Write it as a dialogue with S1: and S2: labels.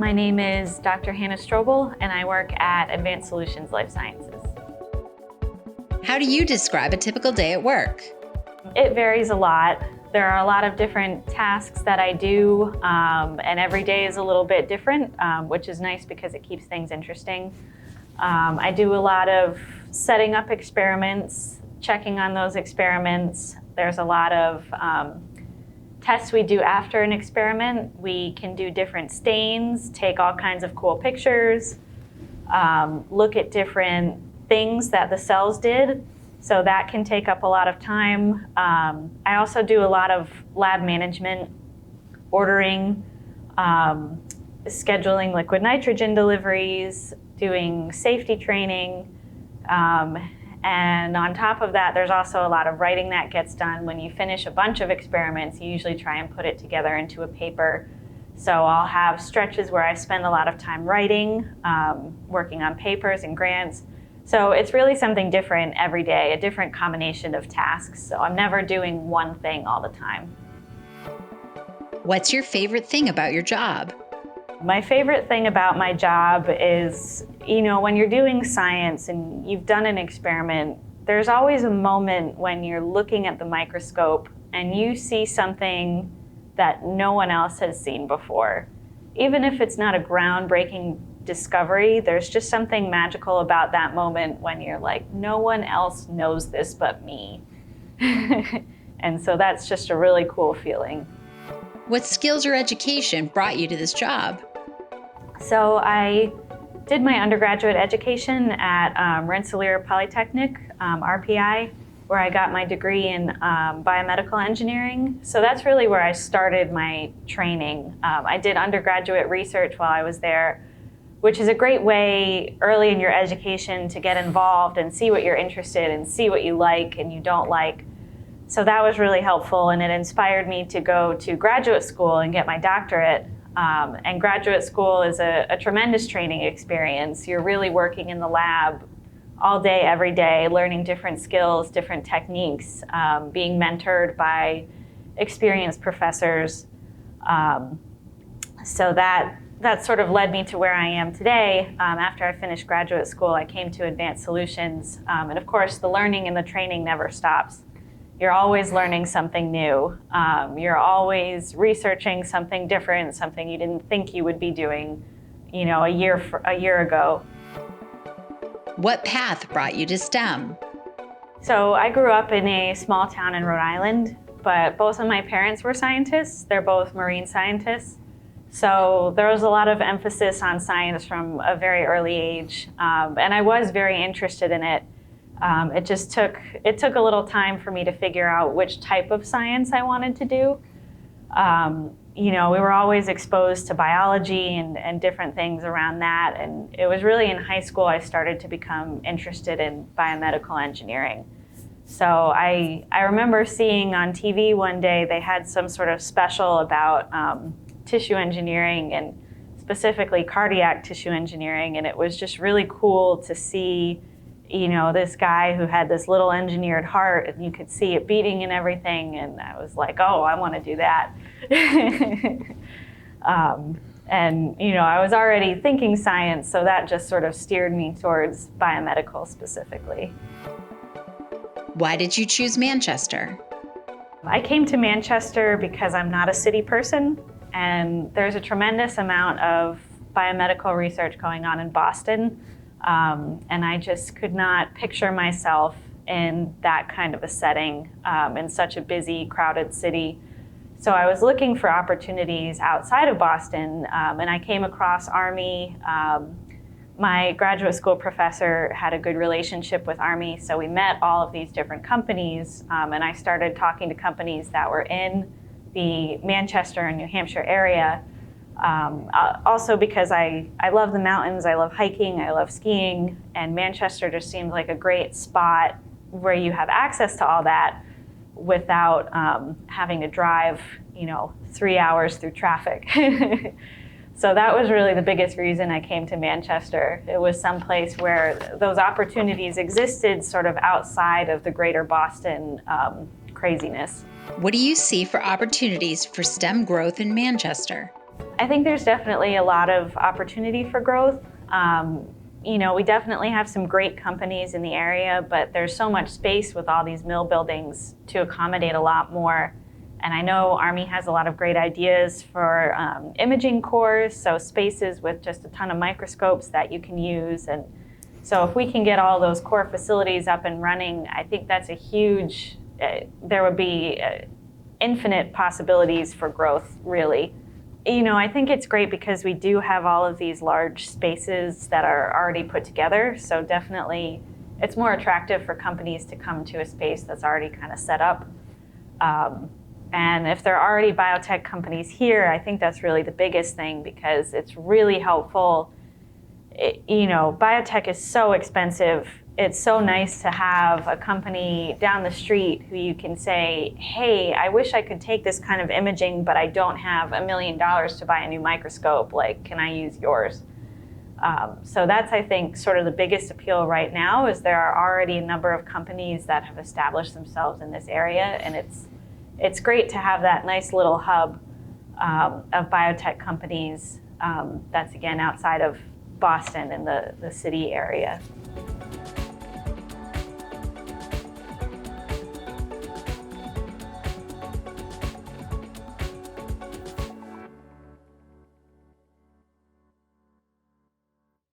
S1: My name is Dr. Hannah Strobel, and I work at Advanced Solutions Life Sciences.
S2: How do you describe a typical day at work?
S1: It varies a lot. There are a lot of different tasks that I do, and every day is a little bit different, which is nice because it keeps things interesting. I do a lot of setting up experiments, checking on those experiments. There's a lot of tests we do after an experiment. We can do different stains, take all kinds of cool pictures, look at different things that the cells did. So that can take up a lot of time. I also do a lot of lab management, ordering, scheduling liquid nitrogen deliveries, doing safety training. And on top of that, there's also a lot of writing that gets done. When you finish a bunch of experiments, you usually try and put it together into a paper. So I'll have stretches where I spend a lot of time writing, working on papers and grants. So it's really something different every day, a different combination of tasks. So I'm never doing one thing all the time.
S2: What's your favorite thing about your job?
S1: My favorite thing about my job is, when you're doing science and you've done an experiment, there's always a moment when you're looking at the microscope and you see something that no one else has seen before. Even if it's not a groundbreaking discovery, there's just something magical about that moment when you're like, no one else knows this but me. And so that's just a really cool feeling.
S2: What skills or education brought you to this job?
S1: So I did my undergraduate education at Rensselaer Polytechnic, RPI, where I got my degree in biomedical engineering. So that's really where I started my training. I did undergraduate research while I was there, which is a great way early in your education to get involved and see what you're interested in, see what you like and you don't like. So that was really helpful, and it inspired me to go to graduate school and get my doctorate. And graduate school is a tremendous training experience. You're really working in the lab all day, every day, learning different skills, different techniques, being mentored by experienced professors. So that sort of led me to where I am today. After I finished graduate school, I came to Advanced Solutions. And of course, the learning and the training never stops. You're always learning something new. You're always researching something different, something you didn't think you would be doing, a year ago.
S2: What path brought you to STEM?
S1: So I grew up in a small town in Rhode Island, but both of my parents were scientists. They're both marine scientists. So there was a lot of emphasis on science from a very early age, and I was very interested in it. It took a little time for me to figure out which type of science I wanted to do. We were always exposed to biology and different things around that, and it was really in high school I started to become interested in biomedical engineering. So I remember seeing on TV one day they had some sort of special about tissue engineering and specifically cardiac tissue engineering, and it was just really cool to see this guy who had this little engineered heart and you could see it beating and everything, and I was like, oh, I want to do that. I was already thinking science, so that just sort of steered me towards biomedical specifically.
S2: Why did you choose Manchester?
S1: I came to Manchester because I'm not a city person, and there's a tremendous amount of biomedical research going on in Boston. And I just could not picture myself in that kind of a setting, in such a busy, crowded city. So I was looking for opportunities outside of Boston, and I came across Army. My graduate school professor had a good relationship with Army, so we met all of these different companies, and I started talking to companies that were in the Manchester and New Hampshire area. Also because I love the mountains, I love hiking, I love skiing, and Manchester just seemed like a great spot where you have access to all that without having to drive, 3 hours through traffic. So that was really the biggest reason I came to Manchester. It was someplace where those opportunities existed sort of outside of the greater Boston craziness.
S2: What do you see for opportunities for STEM growth in Manchester?
S1: I think there's definitely a lot of opportunity for growth. We definitely have some great companies in the area, but there's so much space with all these mill buildings to accommodate a lot more. And I know Army has a lot of great ideas for imaging cores, so spaces with just a ton of microscopes that you can use. And so if we can get all those core facilities up and running, I think that's a huge, there would be infinite possibilities for growth, really. I think it's great because we do have all of these large spaces that are already put together. So definitely it's more attractive for companies to come to a space that's already kind of set up. And if there are already biotech companies here, I think that's really the biggest thing because it's really helpful. Biotech is so expensive. It's so nice to have a company down the street who you can say, hey, I wish I could take this kind of imaging, but I don't have $1 million to buy a new microscope. Like, can I use yours? So that's, I think, sort of the biggest appeal right now is there are already a number of companies that have established themselves in this area. And it's great to have that nice little hub of biotech companies that's, again, outside of Boston in the city area.